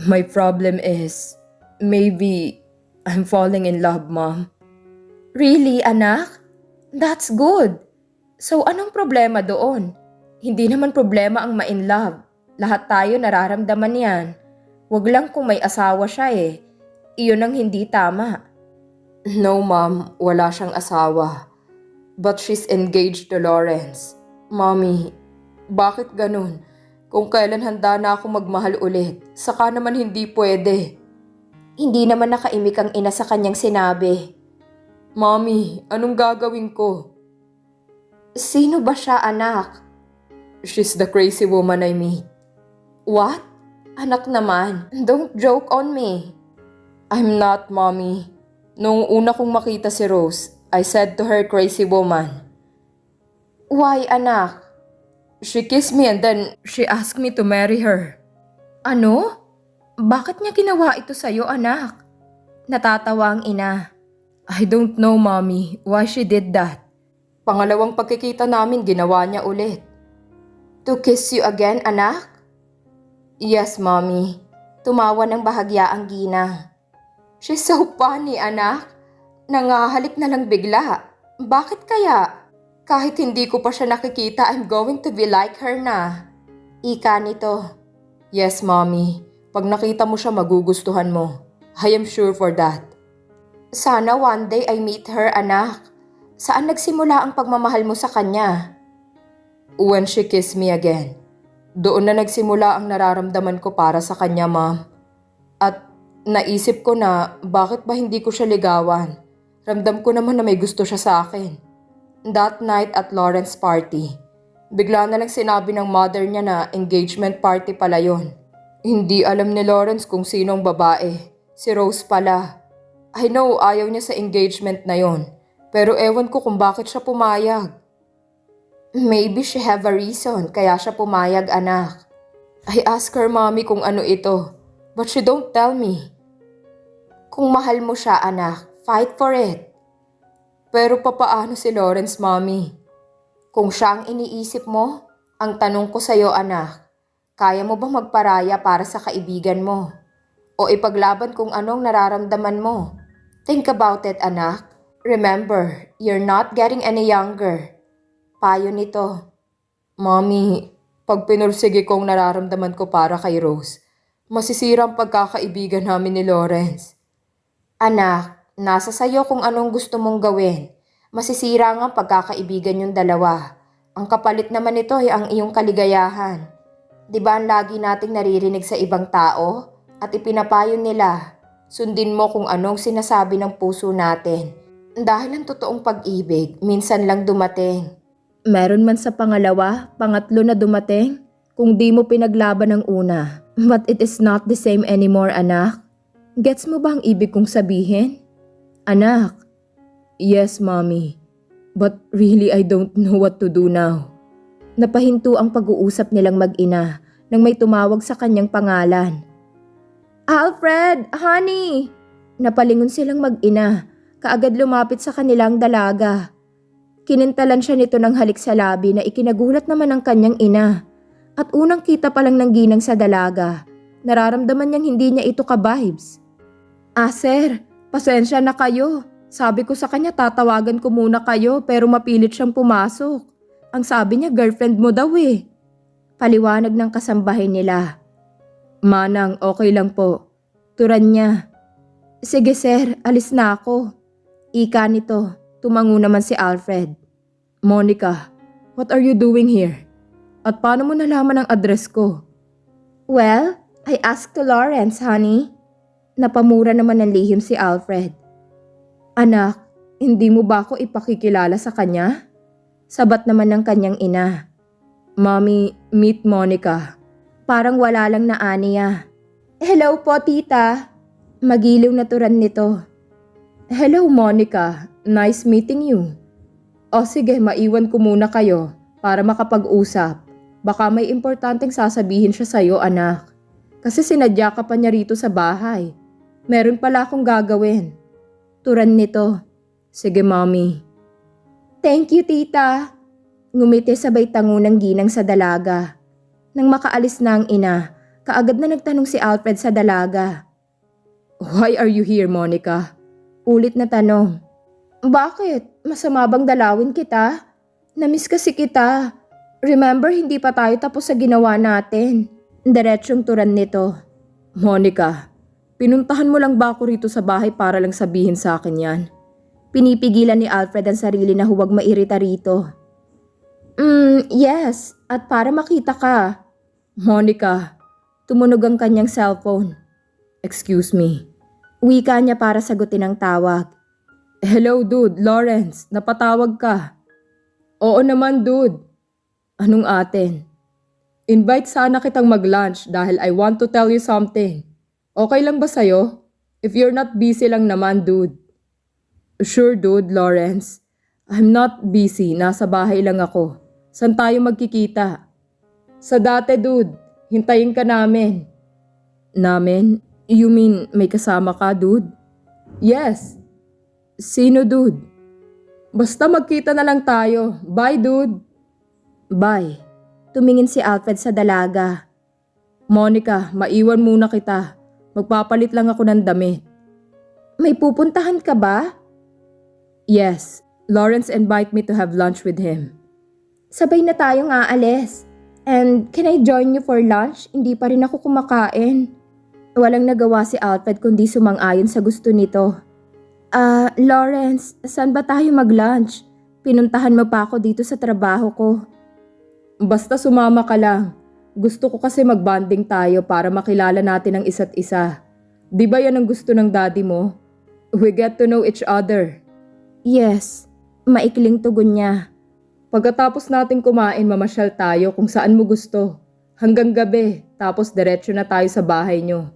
My problem is, maybe I'm falling in love, Mom. Really, anak? That's good. So anong problema doon? Hindi naman problema ang ma-in love. Lahat tayo nararamdaman yan. Wag lang kung may asawa siya eh. Iyon ang hindi tama. No, Mom, wala siyang asawa. But she's engaged to Lawrence. Mommy, bakit ganun? Kung kailan handa na ako magmahal ulit, saka naman hindi pwede. Hindi naman nakaimik ang ina sa kanyang sinabi. Mommy, anong gagawin ko? Sino ba siya, anak? She's the crazy woman I meet. What? Anak naman, don't joke on me. I'm not, Mommy. Nung una kong makita si Rose, I said to her, crazy woman. Why, anak? She kissed me and then she asked me to marry her. Ano? Bakit niya ginawa ito sa'yo, anak? Natatawa ang ina. I don't know, Mommy, why she did that. Pangalawang pagkikita namin, ginawa niya ulit. To kiss you again, anak? Yes, Mommy. Tumawa ng bahagya ang ginang. She's so funny, anak. Nangahalik na lang bigla. Bakit kaya? Kahit hindi ko pa siya nakikita, I'm going to be like her na. Ika nito. Yes, Mommy. Pag nakita mo siya, magugustuhan mo. I am sure for that. Sana one day I meet her, anak. Saan nagsimula ang pagmamahal mo sa kanya? When she kissed me again. Doon na nagsimula ang nararamdaman ko para sa kanya, Mom. At naisip ko na bakit ba hindi ko siya ligawan. Ramdam ko naman na may gusto siya sa akin. That night at Lawrence party, bigla na lang sinabi ng mother niya na engagement party pala yon. Hindi alam ni Lawrence kung sinong babae. Si Rose pala. I know ayaw niya sa engagement na yon. Pero ewan ko kung bakit siya pumayag. Maybe she have a reason kaya siya pumayag, anak. I ask her, Mommy, kung ano ito. But she don't tell me. Kung mahal mo siya, anak, fight for it. Pero papaano si Lawrence, Mommy? Kung siya ang iniisip mo, ang tanong ko sa'yo, anak, kaya mo bang magparaya para sa kaibigan mo? O ipaglaban kung anong nararamdaman mo? Think about it, anak. Remember, you're not getting any younger. Payo nito. Mommy, pag pinursige kong nararamdaman ko para kay Rose, masisira ang pagkakaibigan namin ni Lawrence. Anak, nasa sayo kung anong gusto mong gawin. Masisira nga ang pagkakaibigan yung dalawa. Ang kapalit naman nito ay ang iyong kaligayahan. Di ba ang lagi nating naririnig sa ibang tao? At ipinapayo nila, sundin mo kung anong sinasabi ng puso natin. Dahil ang totoong pag-ibig, minsan lang dumating. Meron man sa pangalawa, pangatlo na dumating, kung di mo pinaglaban ng una. But it is not the same anymore, anak. Gets mo ba ang ibig kong sabihin? Anak. Yes, Mommy. But really I don't know what to do now. Napahinto ang pag-uusap nilang mag-ina nang may tumawag sa kanyang pangalan. Alfred! Honey! Napalingon silang mag-ina, kaagad lumapit sa kanilang dalaga. Kinintalan siya nito ng halik sa labi na ikinagulat naman ng kanyang ina. At unang kita pa lang ng ginang sa dalaga, nararamdaman niyang hindi niya ito ka-vibes. Sir, pasensya na kayo. Sabi ko sa kanya tatawagan ko muna kayo pero mapilit siyang pumasok. Ang sabi niya girlfriend mo daw eh. Paliwanag ng kasambahay nila. Manang, okay lang po. Turan niya. Sige sir, alis na ako. Ika nito, tumango naman si Alfred. Monica, what are you doing here? At paano mo nalaman ang address ko? Well, I asked to Lawrence, honey. Napamura naman ng lihim si Alfred. Anak, hindi mo ba ako ipakikilala sa kanya? Sabat naman ng kanyang ina. Mommy, meet Monica. Parang wala lang na aniya. Hello po, tita. Magiliw na turan nito. Hello, Monica. Nice meeting you. O sige, maiwan ko muna kayo para makapag-usap. Baka may importanteng sasabihin siya sa'yo, anak. Kasi sinadya ka pa niya rito sa bahay. Meron pala akong gagawin. Turan nito. Sige, Mommy. Thank you, tita. Ngumiti sabay tango ng ginang sa dalaga. Nang makaalis na ang ina, Kaagad na nagtanong si Alfred sa dalaga. Why are you here, Monica? Ulit na tanong. Bakit? Masama bang dalawin kita? Namiss kasi kita. Remember, hindi pa tayo tapos sa ginawa natin. Diretsyong turan nito. Monica, pinuntahan mo lang ba ako rito sa bahay para lang sabihin sa akin yan? Pinipigilan ni Alfred ang sarili na huwag mairita rito. Yes. At para makita ka. Monica, Tumunog ang kanyang cellphone. excuse me. Wika niya para sagutin ang tawag. Hello, dude. Lawrence, napatawag ka. Oo naman, dude. Anong atin? Invite sana kitang mag-lunch dahil I want to tell you something. Okay lang ba sa'yo? If you're not busy lang naman, dude. Sure, dude, Lawrence. I'm not busy. Nasa bahay lang ako. Saan tayo magkikita? Sa dati, dude. Hintayin ka namin. Namin? You mean may kasama ka, dude? Yes. Sino, dude? Basta magkita na lang tayo. Bye, dude. Bye. Tumingin si Alfred sa dalaga. Monica, maiwan muna kita. Magpapalit lang ako ng damit. May pupuntahan ka ba? Yes. Lawrence invite me to have lunch with him. Sabay na tayong aalis. And can I join you for lunch? Hindi pa rin ako kumakain. Walang nagawa si Alfred kundi sumang-ayon sa gusto nito. Lawrence, saan ba tayo mag-lunch? Pinuntahan mo pa ako dito sa trabaho ko. Basta sumama ka lang. Gusto ko kasi mag-bonding tayo para makilala natin ang isa't isa. Di ba yan ang gusto ng daddy mo? We get to know each other. Yes, maikling tugon niya. Pagkatapos natin kumain, mamasyal tayo kung saan mo gusto. Hanggang gabi, tapos diretsyo na tayo sa bahay nyo.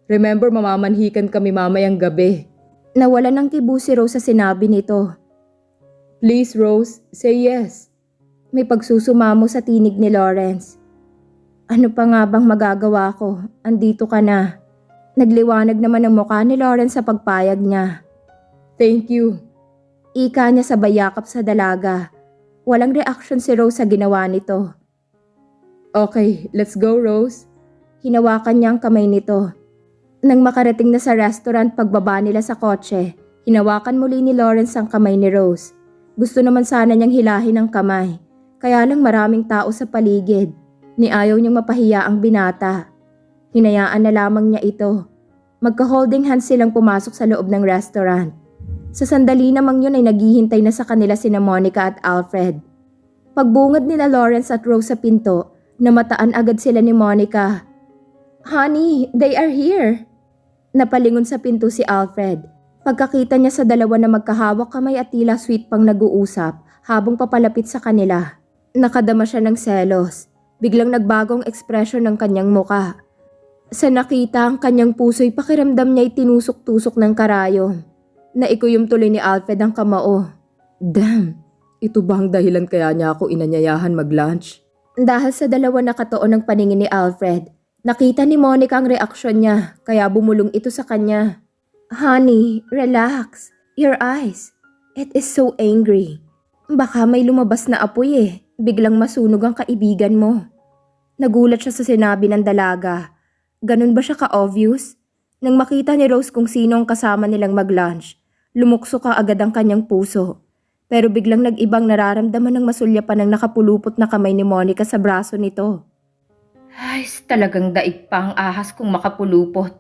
Remember, mamamanhikan kami mamayang gabi. Nawala ng kibo si Rose sa sinabi nito. Please, Rose, say yes. May pagsusumamo sa tinig ni Lawrence. Ano pa nga bang magagawa ko? Andito ka na. Nagliwanag naman ang mukha ni Lawrence sa pagpayag niya. Thank you. Ika niya sa bayakap sa dalaga. Walang reaksyon si Rose sa ginawa nito. Okay, let's go, Rose. Hinawakan niya ang kamay nito. Nang makarating na sa restaurant pagbaba nila sa kotse, hinawakan muli ni Lawrence ang kamay ni Rose. Gusto naman sana niyang hilahin ang kamay. Kaya lang maraming tao sa paligid. Ni ayaw niyang mapahiya ang binata. Hinayaan na lamang niya ito. Magka-holding hands silang pumasok sa loob ng restaurant. Sa sandali namang yun ay naghihintay na sa kanila sina Monica at Alfred. Pagbungad nila Lawrence at Rose sa pinto, namataan agad sila ni Monica. Honey, they are here. Napalingon sa pinto si Alfred. Pagkakita niya sa dalawa na magkahawak kamay at tila sweet pang nag-uusap habang papalapit sa kanila. Nakadama siya ng selos. Biglang nagbagong ekspresyon ng kanyang muka. Sa nakita ang kanyang puso'y pakiramdam niya'y tinusok-tusok ng karayom. Naikuyom tuloy ni Alfred ang kamao. Damn, ito ba ang dahilan kaya niya ako inanyayahan mag-lunch? Dahil sa dalawa nakatoon ng paningin ni Alfred, nakita ni Monica ang reaksyon niya kaya bumulong ito sa kanya. Honey, relax. Your eyes. It is so angry. Baka may lumabas na apoy eh. Biglang masunog ang kaibigan mo. Nagulat siya sa sinabi ng dalaga. Ganun ba siya ka-obvious? Nang makita ni Rose kung sino ang kasama nilang mag-lunch, lumukso ka agad ang kanyang puso. Pero biglang nag-ibang nararamdaman ng masulyapan ng nakapulupot na kamay ni Monica sa braso nito. Ay, talagang daig pa ang ahas kung makapulupot.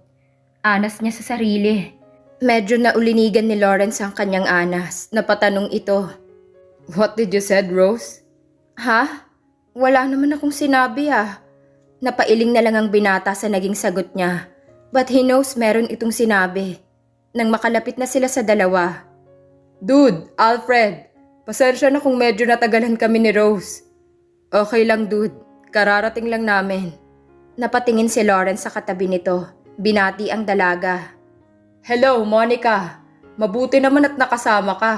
Anas niya sa sarili. Medyo naulinigan ni Lawrence ang kanyang anas. Napatanong ito. What did you said, Rose? Ha? Wala naman akong sinabi ah. Napailing na lang ang binata sa naging sagot niya. But he knows meron itong sinabi. Nang makalapit na sila sa dalawa. Dude, Alfred, pasensya na kung medyo natagalan kami ni Rose. Okay lang, dude. Kararating lang namin. Napatingin si Lawrence sa katabi nito. Binati ang dalaga. Hello, Monica. Mabuti naman at nakasama ka.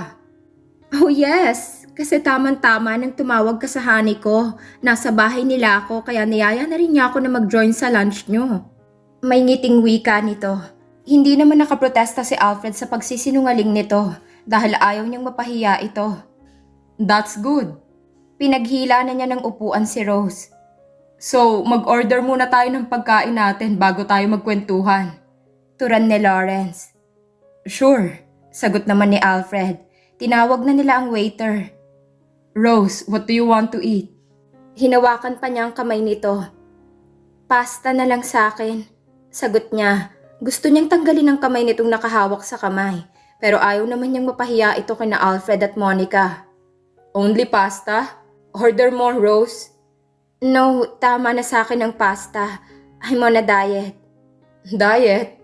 Oh yes, kasi tamang-tama nang tumawag ka sa honey ko. Nasa bahay nila ako kaya niyaya na rin niya ako na mag-join sa lunch nyo. May ngiting wika nito. Hindi naman nakaprotesta si Alfred sa pagsisinungaling nito dahil ayaw niyang mapahiya ito. That's good. Pinaghila na niya ng upuan si Rose. So, mag-order muna tayo ng pagkain natin bago tayo magkwentuhan. Turan ni Lawrence. Sure. Sagot naman ni Alfred. Tinawag na nila ang waiter. Rose, what do you want to eat? Hinawakan pa niya ang kamay nito. Pasta na lang sa akin. Sagot niya. Gusto niyang tanggalin ang kamay nitong nakahawak sa kamay. Pero ayaw naman niyang mapahiya ito kina Alfred at Monica. Only pasta? Order more, Rose. No, tama na sa akin ang pasta. I'm on a diet. Diet?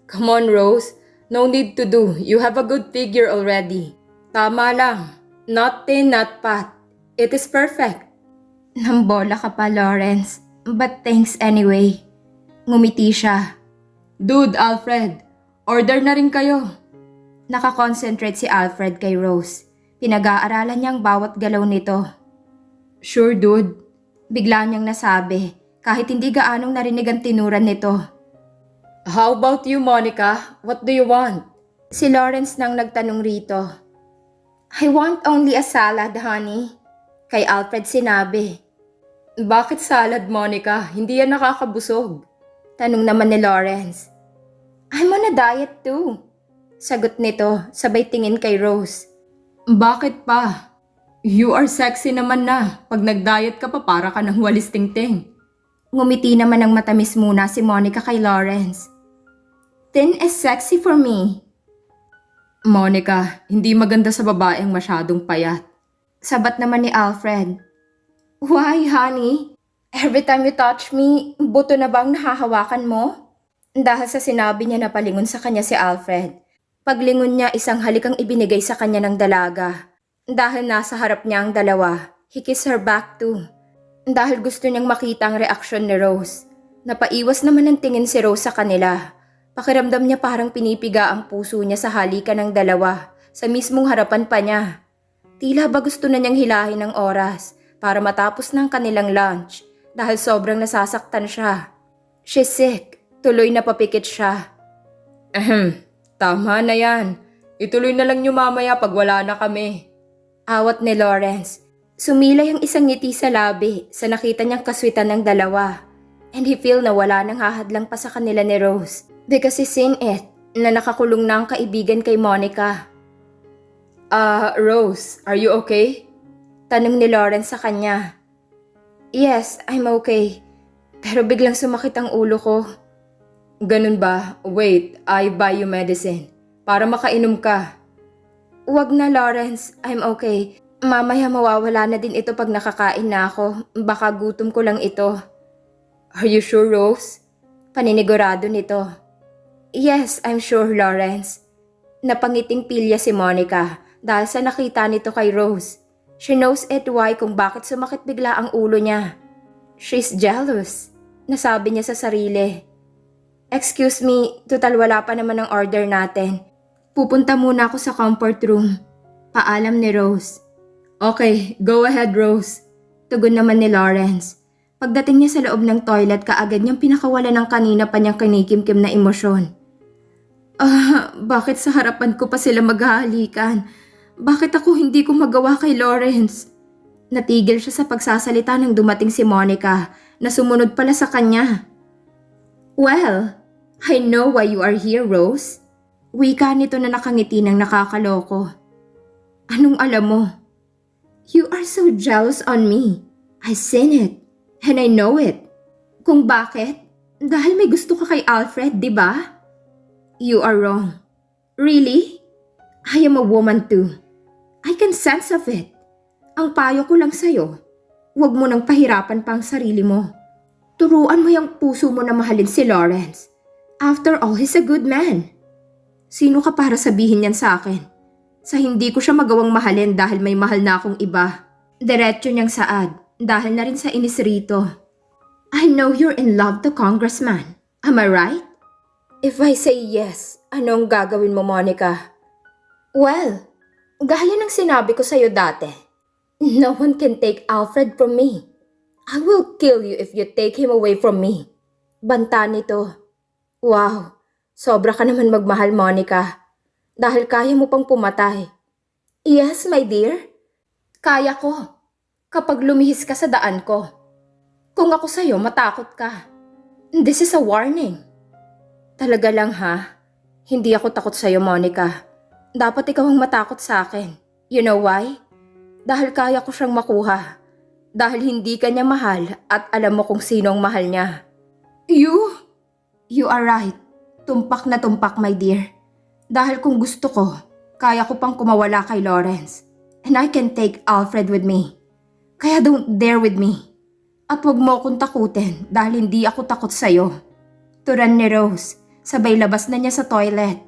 Come on, Rose. No need to do. You have a good figure already. Tama lang. Not thin, not fat. It is perfect. Nambola ka pa, Lawrence. But thanks anyway. Ngumiti siya. Dude, Alfred. Order na rin kayo. Nakakonsentrate si Alfred kay Rose. Pinag-aaralan niya ang bawat galaw nito. Sure, dude. Bigla niyang nasabi, kahit hindi gaanong narinig ang tinuran nito. How about you, Monica? What do you want? Si Lawrence nang nagtanong rito. I want only a salad, honey. Kay Alfred sinabi. Bakit salad, Monica? Hindi yan nakakabusog. Tanong naman ni Lawrence. I'm on a diet too. Sagot nito, sabay tingin kay Rose. Bakit pa? You are sexy naman na. Pag nag-diet ka pa para ka ng walis tingting. Ngumiti naman ng matamis muna si Monica kay Lawrence. Thin is sexy for me. Monica, hindi maganda sa babae ang masyadong payat. Sabat naman ni Alfred. Why, honey? Every time you touch me, buto na bang nahahawakan mo? Dahil sa sinabi niya na palingon sa kanya si Alfred. Paglingon niya, isang halik ang ibinigay sa kanya ng dalaga. Dahil nasa harap niya ang dalawa, he kissed her back too. Dahil gusto niyang makita ang reaksyon ni Rose. Napaiwas naman ang tingin si Rose sa kanila. Pakiramdam niya parang pinipiga ang puso niya sa halikan ng dalawa, sa mismong harapan pa niya. Tila ba gusto na niyang hilahin ang oras para matapos ng kanilang lunch dahil sobrang nasasaktan siya. She's sick. Tuloy na papikit siya. Tama na yan. Ituloy na lang niyo mamaya pag wala na kami. Awat ni Lawrence. Sumilay ang isang ngiti sa labi sa nakita niyang kaswitan ng dalawa. And he feel na wala nang hahadlang pa sa kanila ni Rose. Because he's seen it, na nakakulong na ang kaibigan kay Monica. Rose, are you okay? Tanong ni Lawrence sa kanya. Yes, I'm okay. Pero biglang sumakit ang ulo ko. Ganun ba? Wait, I buy you medicine. Para makainom ka. Wag na, Lawrence. I'm okay. Mamaya mawawala na din ito pag nakakain na ako. Baka gutom ko lang ito. Are you sure, Rose? Paninigurado nito. Yes, I'm sure, Lawrence. Napangiting pilya si Monica dahil sa nakita nito kay Rose. She knows it why kung bakit sumakit bigla ang ulo niya. She's jealous, nasabi niya sa sarili. Excuse me, total wala pa naman ang order natin. Pupunta muna ako sa comfort room. Paalam ni Rose. Okay, go ahead, Rose. Tugon naman ni Lawrence. Pagdating niya sa loob ng toilet, kaagad niyang pinakawala ng kanina pa niyang kinikimkim na emosyon. Bakit sa harapan ko pa sila maghahalikan? Bakit ako hindi ko magawa kay Lawrence? Natigil siya sa pagsasalita nang dumating si Monica na sumunod pala sa kanya. Well, I know why you are here, Rose. Wika nito na nakangiti ng nakakaloko. Anong alam mo? You are so jealous on me. I've seen it. And I know it. Kung bakit? Dahil may gusto ka kay Alfred, di ba? You are wrong. Really? I am a woman too. I can sense of it. Ang payo ko lang sa'yo, huwag mo nang pahirapan pa ang sarili mo. Turuan mo yung puso mo na mahalin si Lawrence. After all, he's a good man. Sino ka para sabihin yan sa akin? Sa hindi ko siya magawang mahalin dahil may mahal na akong iba. Diretso niyang saad dahil na rin sa inis rito. I know you're in love to Congressman. Am I right? If I say yes, anong gagawin mo, Monica? Well, gaya ng sinabi ko sa'yo dati, no one can take Alfred from me. I will kill you if you take him away from me. Banta nito. Wow, sobra ka naman magmahal, Monica. Dahil kaya mo pang pumatay. Yes, my dear. Kaya ko. Kapag lumihis ka sa daan ko. Kung ako sa'yo, matakot ka. This is a warning. Talaga lang ha? Hindi ako takot sa'yo, Monica. Dapat ikaw ang matakot sa akin. You know why? Dahil kaya ko siyang makuha. Dahil hindi ka niya mahal at alam mo kung sino ang mahal niya. You are right. Tumpak na tumpak, my dear. Dahil kung gusto ko, kaya ko pang kumawala kay Lawrence. And I can take Alfred with me. Kaya don't dare with me. At wag mo akong takutin dahil hindi ako takot sa'yo. Turan ni Rose, sabay labas na niya sa toilet.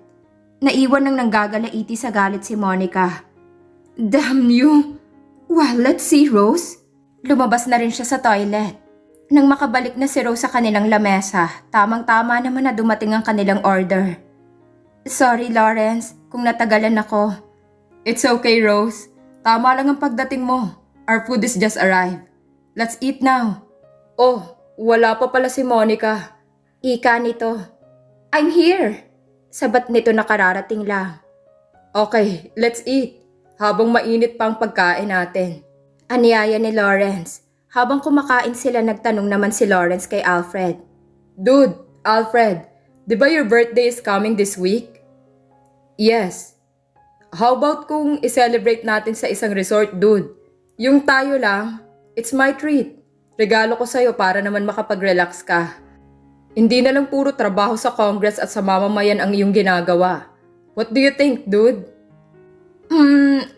Naiwan ng nanggagalaiti sa galit si Monica. Damn you! Well, let's see, Rose. Lumabas na rin siya sa toilet. Nang makabalik na si Rose sa kanilang lamesa, tamang-tama naman na dumating ang kanilang order. Sorry, Lawrence, kung natagalan ako. It's okay, Rose. Tama lang ang pagdating mo. Our food is just arrived. Let's eat now. Oh, wala pa pala si Monica. Ika nito. I'm here. Sabat nito na kararating lang. Okay, let's eat. Habang mainit pa ang pagkain natin. Anyaya ni Lawrence. Habang kumakain sila, nagtanong naman si Lawrence kay Alfred. Dude, Alfred, di ba your birthday is coming this week? Yes. How about kung i-celebrate natin sa isang resort, dude? Yung tayo lang, it's my treat. Regalo ko sa'yo para naman makapag-relax ka. Hindi na lang puro trabaho sa Congress at sa mamamayan ang iyong ginagawa. What do you think, dude?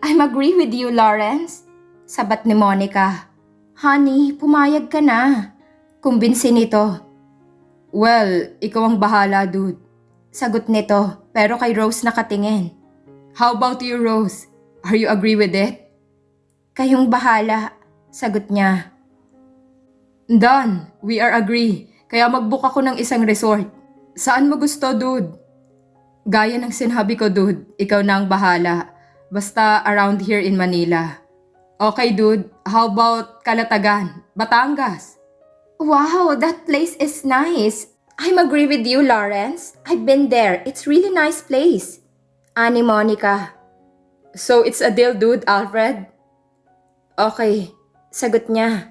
I'm agree with you, Lawrence. Sabat ni Monica. Honey, pumayag ka na. Kumbinsin nito. Well, ikaw ang bahala, dude. Sagot nito, pero kay Rose nakatingin. How about you, Rose? Are you agree with it? Kayong bahala, sagot niya. Done. We are agree. Kaya mag-book ako ng isang resort. Saan mo gusto, dude? Gaya ng sinabi ko, dude, ikaw na ang bahala. Basta around here in Manila. Okay, dude. How about Calatagan, Batangas? Wow, that place is nice. I'm agree with you, Lawrence. I've been there. It's really nice place. Ani Monica. So it's a deal, dude, Alfred? Okay, sagot niya.